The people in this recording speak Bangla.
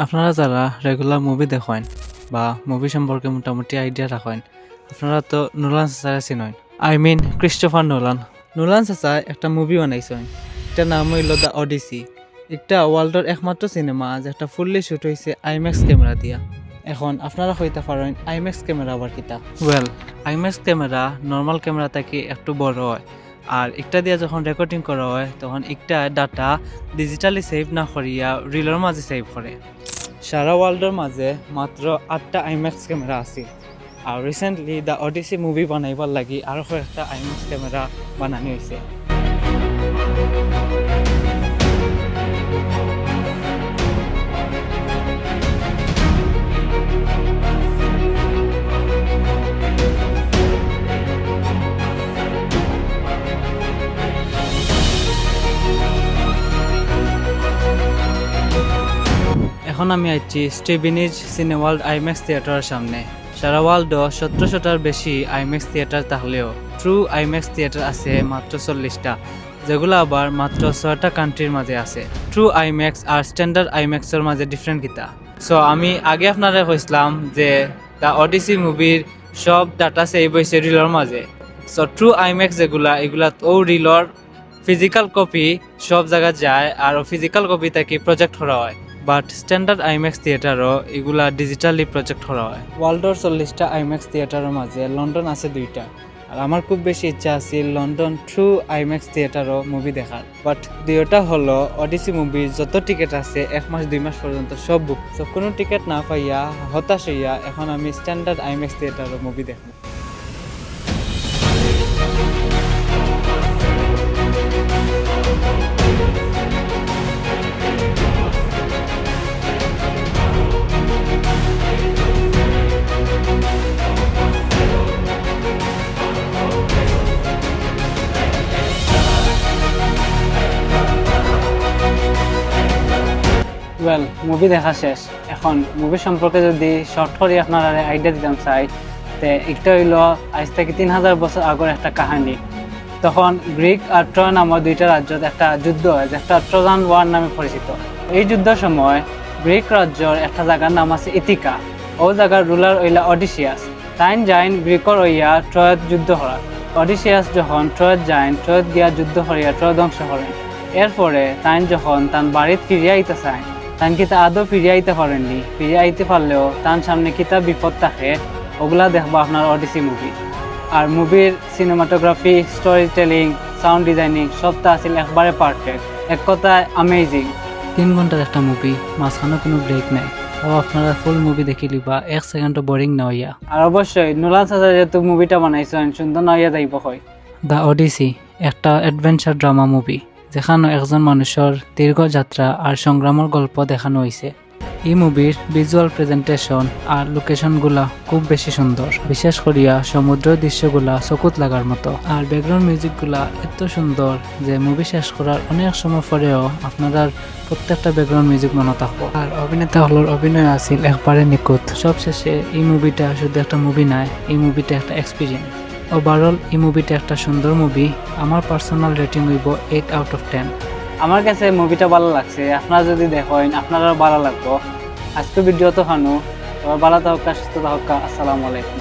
আপনারা যারা রেগুলার মুভি দেখেন বা মুভি সম্পর্কে মোটামুটি আইডিয়া রাখেন, আপনারা তো নোলান চাচারে চিনেন। Christopher Nolan. নোলান চাচা একটা মুভি বানাইছেন, এটার নাম হইল দ্য অডিসি। একটা ওয়ার্ল্ডের একমাত্র সিনেমা যেটা ফুললি শুট হয়েছে আইম্যাক্স ক্যামেরা দিয়া। এখন আপনারা হইতে পারেন আইম্যাক্স ক্যামেরা আবার কিতা। আইম্যাক্স ক্যামেরা নর্মাল ক্যামেরা থেকে একটু বড় হয়, আর একটা দিয়ে যখন রেকর্ডিং করা হয় তখন একটা ডাটা ডিজিটালি সেভ না করিয়া রিলের মাঝে সেভ করে। সারা ওয়ার্ল্ডের মাঝে মাত্র 8টা আইম্যাক্স ক্যামেরা আছে, আর রিসেন্টলি দ্য অডিসি মুভি বানাইবার লাগি আরও কয়েকটা আইম্যাক্স ক্যামেরা বানানো হয়েছে। এখন আমি আইছি স্টিভিনিজ সিনেওয়ার্ল্ড আইম্যাক্স থিয়েটারের সামনে। সারা ওয়ার্ল্ডও 1700টার বেশি আইম্যাক্স থিয়েটার থাকলেও ট্রু আইম্যাক্স থিয়েটার আছে মাত্র 40টা, যেগুলো আবার মাত্র 6টা কান্ট্রির মাঝে আছে। ট্রু আইম্যাক্স আর স্ট্যান্ডার্ড আইম্যাক্সের মাঝে ডিফারেন্ট কিতা। সো আমি আগে আপনারা কইছিলাম যে দ্য অডিসি মুভির সব ডাটা সেভ হয়েছে রিলর মাঝে। সো ট্রু আইম্যাক্স যেগুলা এগুলা ও রিলর ফিজিক্যাল কপি সব জায়গায় যায়, আর ফিজিক্যাল কপি থেকে প্রজেক্ট করা হয়। বাট স্ট্যান্ডার্ড আইম্যাক্স থিয়েটারও এগুলা ডিজিটালি প্রজেক্ট করা হয়। ওয়ার্ল্ডের 40টা আইম্যাক্স থিয়েটারের মাঝে লন্ডন আছে 2টা, আর আমার খুব বেশি ইচ্ছা আছে লন্ডন ট্রু আইম্যাক্স থিয়েটারও মুভি দেখার। বাট 2টা হলো অডিসি মুভির যত টিকিট আছে 1 মাস 2 মাস পর্যন্ত সব বুক। তো কোনো টিকিট না পাইয়া হতাশ হইয়া এখন আমি স্ট্যান্ডার্ড আইম্যাক্স থিয়েটারও মুভি দেখব। মুভি দেখা শেষ। এখন মুভি সম্পর্কে যদি শর্ট করে আপনারা আইডিয়া দিতাম চাই, তে একটা হইল আজ থেকে 3000 বছর আগের একটা কাহিনী। তখন গ্রিক আর ট্রয় নামের 2টা রাজ্যত একটা যুদ্ধ হয়, যেটা ট্রোজান ওয়ার নামে পরিচিত। এই যুদ্ধের সময় গ্রিক রাজ্যর একটা জায়গার নাম আছে ইথিকা। ও জায়গার রুলার হইলা অডিসিয়াস। তাইন যাইন গ্রিকর হইয়া ট্রয়ত যুদ্ধ করা। অডিসিয়াস যখন ট্রয়ত যাইন, ট্রয়ত গিয়া যুদ্ধ করিয়া ট্রয় ধ্বংস করেন। এরপরে তাইন যখন তান বাড়িত ফিরিয়ে আইতে চায়, তান কিতা আদৌ ফিরিয়ে আইতে পারেননি। ফিরিয়ে আইতে পারলেও তার সামনে কিতা বিপদ থাকে, ওগুলা দেখবো আপনার অডিসি মুভি। আর মুভির cinematography, story telling, sound designing সবটা আছিল একবারে পারফেক্ট। এক কথায় অ্যামেজিং। 3 ঘন্টার একটা মুভি, মাঝখানে কোনো ব্রেক নাই। ও আপনারা ফুল মুভি দেখি লিবা, 1 সেকেন্ডও বোরিং না হইয়া। আর অবশ্যই নোলান চাচা যেহেতু মুভিটা বানাইছেন, সুন্দর না হইয়া যাইব হয়। দ্য অডিসি একটা অ্যাডভেঞ্চার ড্রামা মুভি, যেখানে একজন মানুষের দীর্ঘ যাত্রা আর সংগ্রামের গল্প দেখানো হয়েছে। এই মুভির ভিজুয়াল প্রেজেন্টেশন আর লোকেশনগুলা খুব বেশি সুন্দর, বিশেষ করিয়া সমুদ্রের দৃশ্যগুলা চকুত লাগার মতো। আর ব্যাকগ্রাউন্ড মিউজিকগুলা এত সুন্দর যে মুভি শেষ করার অনেক সময় পরেও আপনারা প্রত্যেকটা ব্যাকগ্রাউন্ড মিউজিক মনে থাকবো। আর অভিনেতা হলোর অভিনয় আছিল একবারে নিখুঁত। সবশেষে এই মুভিটা শুধু একটা মুভি নয়, এই মুভিটা একটা এক্সপিরিয়েন্স। ওভারঅল এই মুভিটা একটা সুন্দর মুভি। আমার পার্সোনাল রেটিং হইব 8 আউট অফ 10। আমার কাছে মুভিটা ভালো লাগছে, আপনারা যদি দেখেন আপনারাও ভালো লাগবো। আজকে ভিডিও তো হানু, ভালো থাকা, সুস্থ থাকা। আসসালামু আলাইকুম।